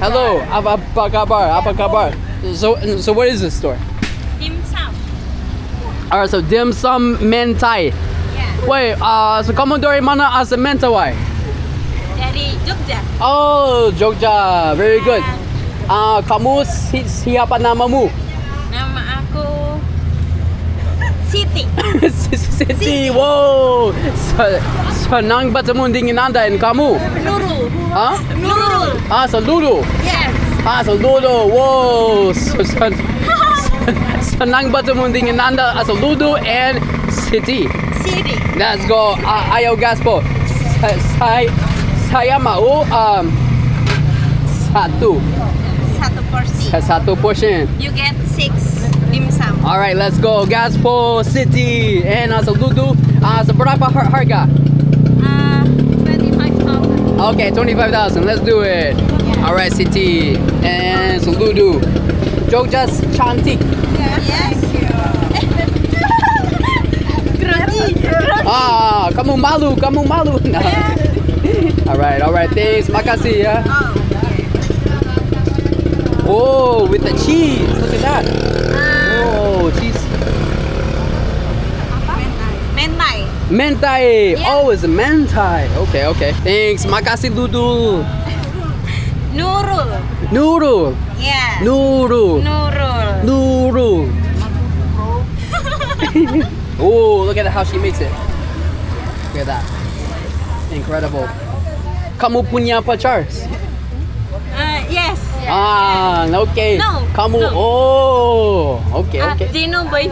Hello, apa kabar? Apa kabar? So what is this store? Dimsum. Alright, so Dimsum Mentai. Yeah. Wait, so kamu dari mana asal Mentai? Dari Jogja. Oh, Jogja, very good. Kamu siapa namamu? Nama aku Siti. Siti, wow. Senang bertemu dengan anda dan kamu. Nuru. Hah? Nuru. So Nuru. Yes. So Nuru, wow. Senang bertemu dengan anda asal Nuru and Siti. Siti. Let's go. Ayo gaspo. Saya mau Satu porsi. satu portion. You get 6 dimsum. Alright, let's go. Gaspo City and asal Nuru. Seberapa harga? 25,000. Okay, 25,000. Let's do it. Yeah. Alright, Siti and Suludu. Jogja's cantik. Yes. Kamu malu. No. Alright. Thanks. Makasih ya. Oh, with the cheese. Look at that. Oh, cheese. Mentai. Yeah. Oh, it's a mentai. Okay. Thanks. Makasih Dudu. Nurul. Nuru. Yeah. Nuru. Nurul. Oh, look at how she makes it. Look at that. Incredible. Kamu punya pacar? Yes. Okay. No, Kamu. no. Oh, okay. Dino boy.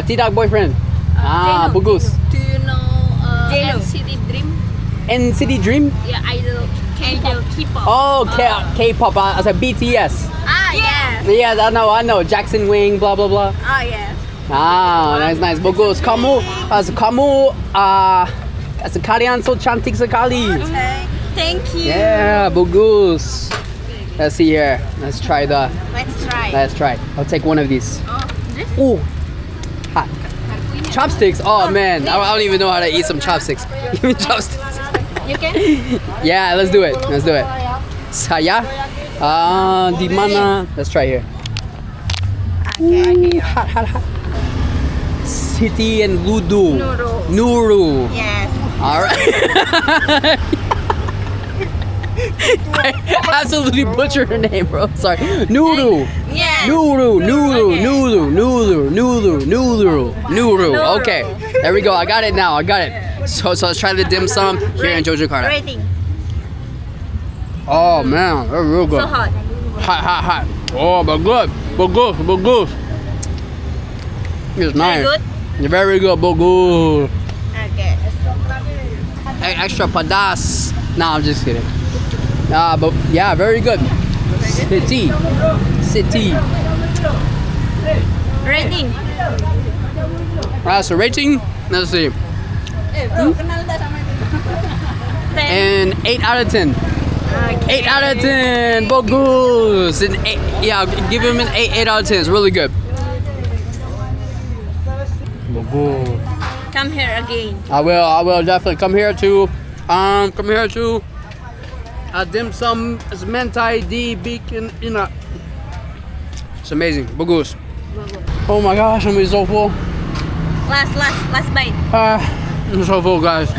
Tidak boyfriend. Dino. Bagus. Do you know Dino. NCT Dream? NCT Dream? Yeah, idol K-pop. Oh, K-pop. As a BTS. Yes. Yes, I know. Jackson Wing, blah blah blah. Yes. Nice. Bagus. Kamu kalian so cantik sekali. Thank you. Yeah, bagus. Let's see here. Let's try. Let's try. I'll take one of these. This? Ooh, hot. Chopsticks. Oh man, I don't even know how to eat some chopsticks. Give me chopsticks. You can? Yeah, let's do it. Saya, di mana? Let's try here. Okay. Hot. Siti and Ludu. Nuru. Nuru. Yes. All right. I absolutely butchered her name, bro. Sorry. Nuru. Yes. Nuru. Nuru. Okay. There we go. I got it now. So let's try the dim sum here in Yogyakarta. Rating. Oh man, they're real good. So hot. Hot. Oh, but good. It's nice. Very good. Very good, but good. Okay. Hey, extra padas. Nah, I'm just kidding. But yeah, very good. Siti. Rating. So rating, let's see. And 8 out of 10. Okay. 8 out of 10. Bagus. And 8, yeah, give him an 8 out of 10. It's really good. Bagus. Come here again. I will definitely come here to Dimsum Mentai di Beacon Enak. It's amazing. Bagus. Oh my gosh, I'm so full. Last bite. I'm so full, guys.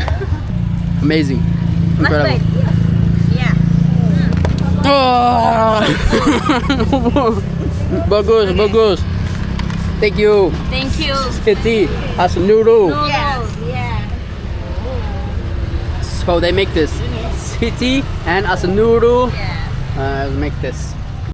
Amazing. Last Incredible. bite. Yeah. Bagus. Thank you. Siti, as Nuru. Yes. Yeah. So they make this. Siti and as Nuru Yeah. make this.